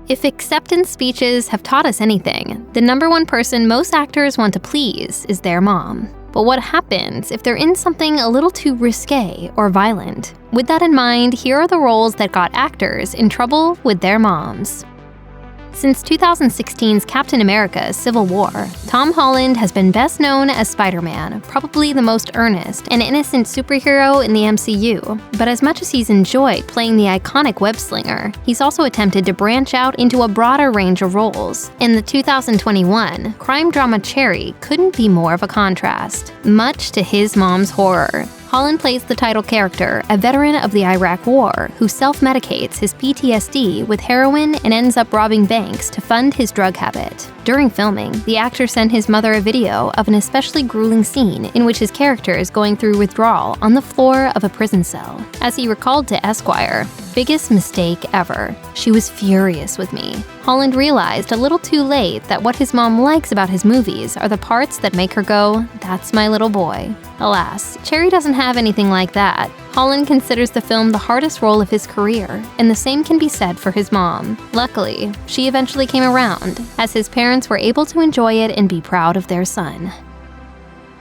If acceptance speeches have taught us anything, the number one person most actors want to please is their mom. But what happens if they're in something a little too risque or violent? With that in mind, here are the roles that got actors in trouble with their moms. Since 2016's Captain America: Civil War, Tom Holland has been best known as Spider-Man, probably the most earnest and innocent superhero in the MCU. But as much as he's enjoyed playing the iconic web-slinger, he's also attempted to branch out into a broader range of roles. In the 2021 crime drama Cherry couldn't be more of a contrast, much to his mom's horror. Holland plays the title character, a veteran of the Iraq War who self-medicates his PTSD with heroin and ends up robbing banks to fund his drug habit. During filming, the actor sent his mother a video of an especially grueling scene in which his character is going through withdrawal on the floor of a prison cell. As he recalled to Esquire, "Biggest mistake ever. She was furious with me." Holland realized a little too late that what his mom likes about his movies are the parts that make her go, "That's my little boy." Alas, Cherry doesn't have anything like that. Holland considers the film the hardest role of his career, and the same can be said for his mom. Luckily, she eventually came around, as his parents were able to enjoy it and be proud of their son.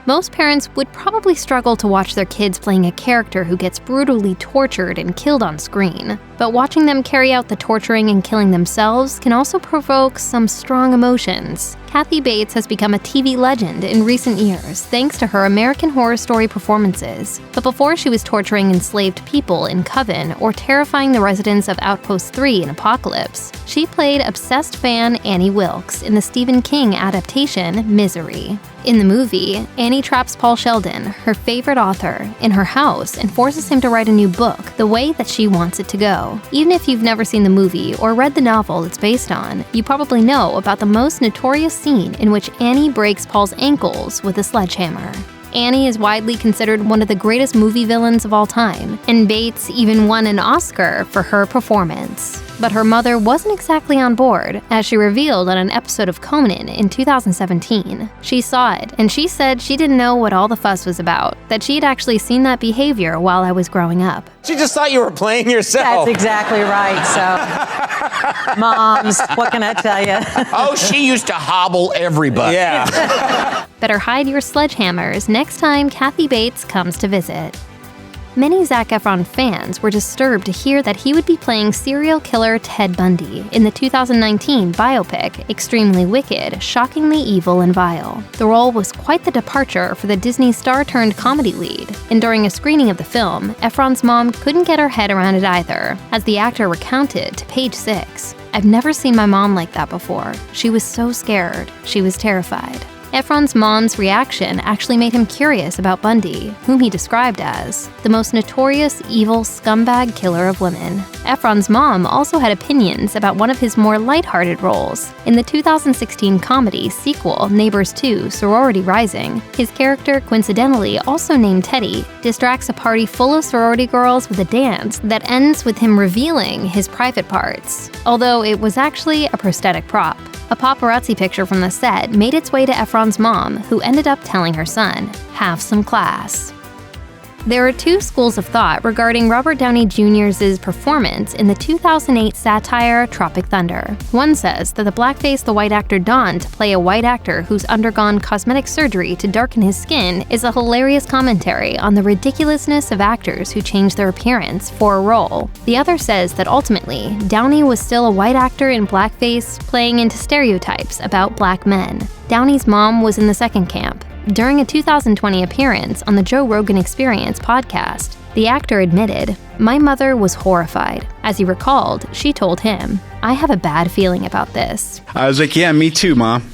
Most parents would probably struggle to watch their kids playing a character who gets brutally tortured and killed on screen. But watching them carry out the torturing and killing themselves can also provoke some strong emotions. Kathy Bates has become a TV legend in recent years thanks to her American Horror Story performances. But before she was torturing enslaved people in Coven or terrifying the residents of Outpost 3 in Apocalypse, she played obsessed fan Annie Wilkes in the Stephen King adaptation Misery. In the movie, Annie traps Paul Sheldon, her favorite author, in her house and forces him to write a new book the way that she wants it to go. Even if you've never seen the movie or read the novel it's based on, you probably know about the most notorious scene in which Annie breaks Paul's ankles with a sledgehammer. Annie is widely considered one of the greatest movie villains of all time, and Bates even won an Oscar for her performance. But her mother wasn't exactly on board, as she revealed on an episode of Conan in 2017. She saw it, and she said she didn't know what all the fuss was about, that she had actually seen that behavior while I was growing up. She just thought you were playing yourself. That's exactly right, so. Moms, what can I tell you? Oh, she used to hobble everybody. Yeah. Better hide your sledgehammers next time Kathy Bates comes to visit. Many Zac Efron fans were disturbed to hear that he would be playing serial killer Ted Bundy in the 2019 biopic Extremely Wicked, Shockingly Evil and Vile. The role was quite the departure for the Disney star-turned-comedy lead, and during a screening of the film, Efron's mom couldn't get her head around it either, as the actor recounted to Page Six. "I've never seen my mom like that before. She was so scared. She was terrified." Efron's mom's reaction actually made him curious about Bundy, whom he described as the most notorious evil scumbag killer of women. Efron's mom also had opinions about one of his more lighthearted roles. In the 2016 comedy sequel Neighbors 2: Sorority Rising, his character, coincidentally also named Teddy, distracts a party full of sorority girls with a dance that ends with him revealing his private parts, although it was actually a prosthetic prop. A paparazzi picture from the set made its way to Efron's mom, who ended up telling her son, "Have some class." There are two schools of thought regarding Robert Downey Jr.'s performance in the 2008 satire Tropic Thunder. One says that the blackface the white actor donned to play a white actor who's undergone cosmetic surgery to darken his skin is a hilarious commentary on the ridiculousness of actors who change their appearance for a role. The other says that ultimately, Downey was still a white actor in blackface playing into stereotypes about black men. Downey's mom was in the second camp. During a 2020 appearance on the Joe Rogan Experience podcast, the actor admitted, "My mother was horrified." As he recalled, she told him, "I have a bad feeling about this." I was like, "Yeah, me too, Mom."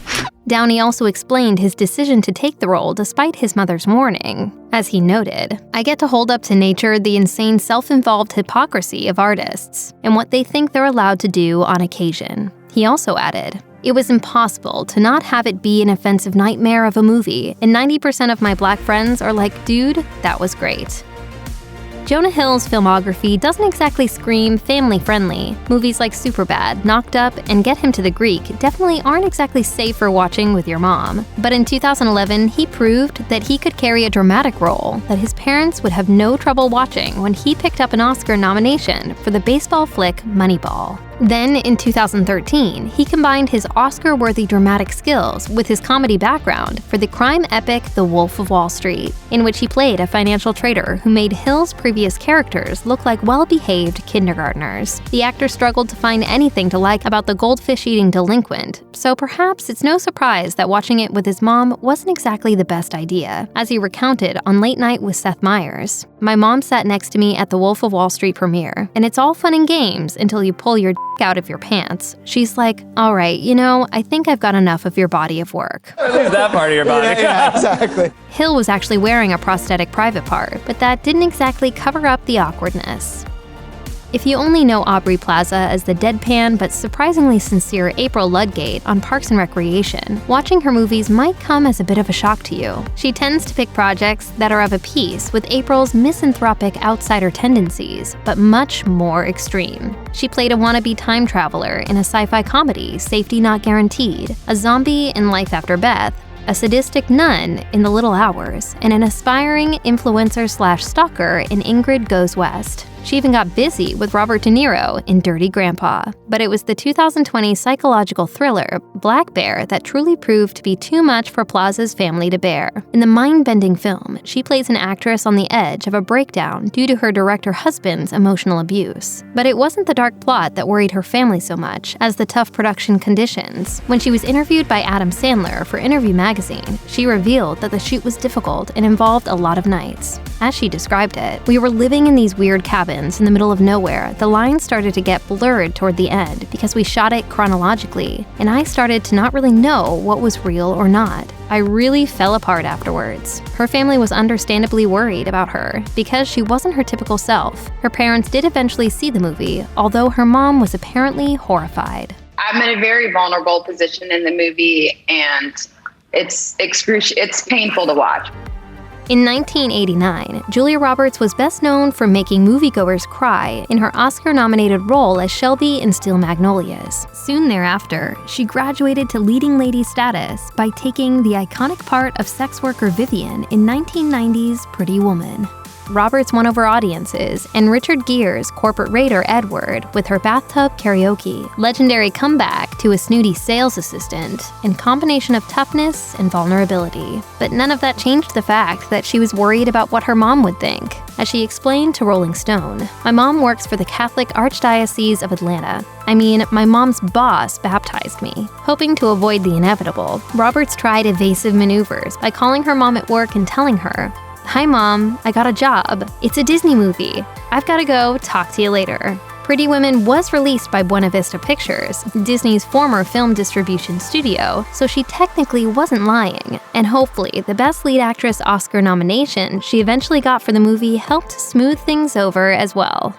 Downey also explained his decision to take the role despite his mother's warning. As he noted, "I get to hold up to nature the insane self-involved hypocrisy of artists and what they think they're allowed to do on occasion." He also added, "It was impossible to not have it be an offensive nightmare of a movie, and 90% of my black friends are like, dude, that was great." Jonah Hill's filmography doesn't exactly scream family-friendly. Movies like Superbad, Knocked Up, and Get Him to the Greek definitely aren't exactly safe for watching with your mom. But in 2011, he proved that he could carry a dramatic role that his parents would have no trouble watching when he picked up an Oscar nomination for the baseball flick Moneyball. Then, in 2013, he combined his Oscar-worthy dramatic skills with his comedy background for the crime epic The Wolf of Wall Street, in which he played a financial trader who made Hill's previous characters look like well-behaved kindergartners. The actor struggled to find anything to like about the goldfish-eating delinquent, so perhaps it's no surprise that watching it with his mom wasn't exactly the best idea, as he recounted on Late Night with Seth Meyers. "My mom sat next to me at the Wolf of Wall Street premiere, and it's all fun and games until you pull your out of your pants. She's like, all right, I think I've got enough of your body of work." Leave that part of your body. Yeah, exactly. Hill was actually wearing a prosthetic private part, but that didn't exactly cover up the awkwardness. If you only know Aubrey Plaza as the deadpan but surprisingly sincere April Ludgate on Parks and Recreation, watching her movies might come as a bit of a shock to you. She tends to pick projects that are of a piece with April's misanthropic outsider tendencies, but much more extreme. She played a wannabe time traveler in a sci-fi comedy, Safety Not Guaranteed, a zombie in Life After Beth, a sadistic nun in The Little Hours, and an aspiring influencer/stalker in Ingrid Goes West. She even got busy with Robert De Niro in Dirty Grandpa. But it was the 2020 psychological thriller, Black Bear, that truly proved to be too much for Plaza's family to bear. In the mind-bending film, she plays an actress on the edge of a breakdown due to her director husband's emotional abuse. But it wasn't the dark plot that worried her family so much as the tough production conditions. When she was interviewed by Adam Sandler for Interview magazine, she revealed that the shoot was difficult and involved a lot of nights. As she described it, "We were living in these weird cabins in the middle of nowhere. The lines started to get blurred toward the end because we shot it chronologically, and I started to not really know what was real or not. I really fell apart afterwards." Her family was understandably worried about her because she wasn't her typical self. Her parents did eventually see the movie, although her mom was apparently horrified. I'm in a very vulnerable position in the movie, and it's painful to watch. In 1989, Julia Roberts was best known for making moviegoers cry in her Oscar-nominated role as Shelby in Steel Magnolias. Soon thereafter, she graduated to leading lady status by taking the iconic part of sex worker Vivian in 1990's Pretty Woman. Roberts won over audiences, and Richard Gere's corporate raider Edward with her bathtub karaoke, legendary comeback to a snooty sales assistant, and combination of toughness and vulnerability. But none of that changed the fact that she was worried about what her mom would think. As she explained to Rolling Stone, "My mom works for the Catholic Archdiocese of Atlanta. I mean, my mom's boss baptized me." Hoping to avoid the inevitable, Roberts tried evasive maneuvers by calling her mom at work and telling her, "Hi Mom, I got a job. It's a Disney movie. I've gotta go, talk to you later." Pretty Women was released by Buena Vista Pictures, Disney's former film distribution studio, so she technically wasn't lying. And hopefully, the Best Lead Actress Oscar nomination she eventually got for the movie helped smooth things over as well.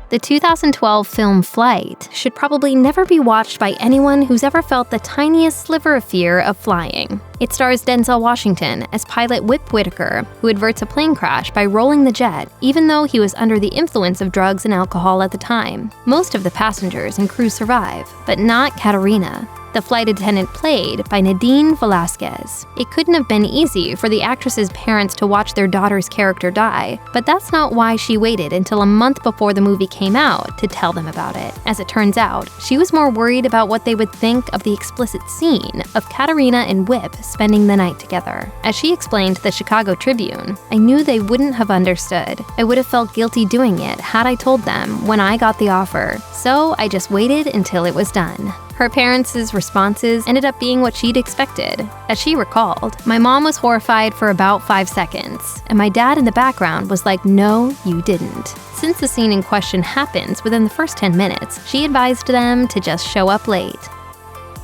The 2012 film Flight should probably never be watched by anyone who's ever felt the tiniest sliver of fear of flying. It stars Denzel Washington as pilot Whip Whitaker, who averts a plane crash by rolling the jet, even though he was under the influence of drugs and alcohol at the time. Most of the passengers and crew survive, but not Katarina, the flight attendant played by Nadine Velazquez. It couldn't have been easy for the actress's parents to watch their daughter's character die, but that's not why she waited until a month before the movie came out to tell them about it. As it turns out, she was more worried about what they would think of the explicit scene of Katarina and Whip spending the night together. As she explained to the Chicago Tribune, "I knew they wouldn't have understood. I would have felt guilty doing it had I told them when I got the offer, so I just waited until it was done." Her parents' responses ended up being what she'd expected. As she recalled, "My mom was horrified for about 5 seconds, and my dad in the background was like, 'No, you didn't.' Since the scene in question happens within the first 10 minutes, she advised them to just show up late."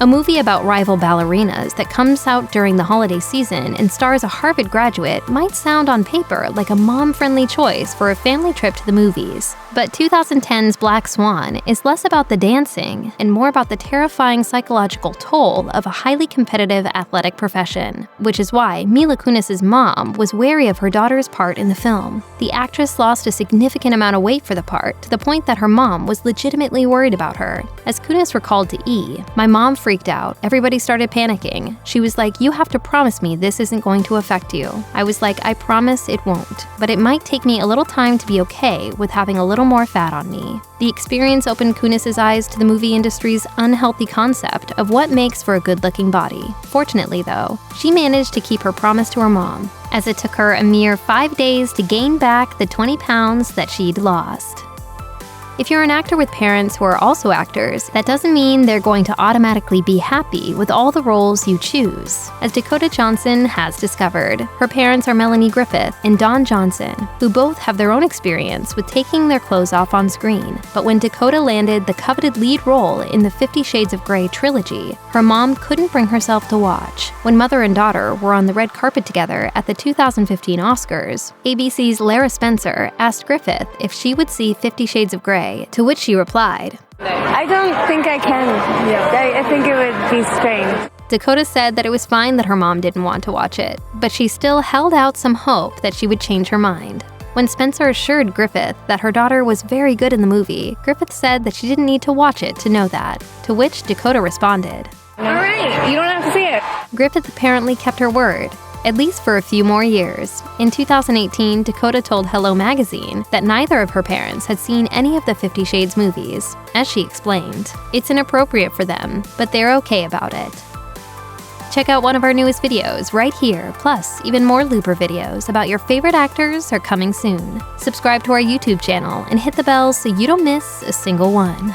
A movie about rival ballerinas that comes out during the holiday season and stars a Harvard graduate might sound on paper like a mom-friendly choice for a family trip to the movies. But 2010's Black Swan is less about the dancing and more about the terrifying psychological toll of a highly competitive athletic profession, which is why Mila Kunis' mom was wary of her daughter's part in the film. The actress lost a significant amount of weight for the part, to the point that her mom was legitimately worried about her. As Kunis recalled to E!, "My mom freaked freaked out. Everybody started panicking. She was like, "You have to promise me this isn't going to affect you." I was like, "I promise it won't, but it might take me a little time to be okay with having a little more fat on me." The experience opened Kunis' eyes to the movie industry's unhealthy concept of what makes for a good-looking body. Fortunately, though, she managed to keep her promise to her mom, as it took her a mere 5 days to gain back the 20 pounds that she'd lost. If you're an actor with parents who are also actors, that doesn't mean they're going to automatically be happy with all the roles you choose. As Dakota Johnson has discovered, her parents are Melanie Griffith and Don Johnson, who both have their own experience with taking their clothes off on screen. But when Dakota landed the coveted lead role in the 50 Shades of Grey trilogy, her mom couldn't bring herself to watch. When mother and daughter were on the red carpet together at the 2015 Oscars, ABC's Lara Spencer asked Griffith if she would see 50 Shades of Grey, to which she replied, "I don't think I can. I think it would be strange." Dakota said that it was fine that her mom didn't want to watch it, but she still held out some hope that she would change her mind. When Spencer assured Griffith that her daughter was very good in the movie, Griffith said that she didn't need to watch it to know that, to which Dakota responded, "All right, you don't have to see it." Griffith apparently kept her word, at least for a few more years. In 2018, Dakota told Hello Magazine that neither of her parents had seen any of the 50 Shades movies. As she explained, it's inappropriate for them, but they're okay about it. Check out one of our newest videos right here, plus even more Looper videos about your favorite actors are coming soon. Subscribe to our YouTube channel and hit the bell so you don't miss a single one.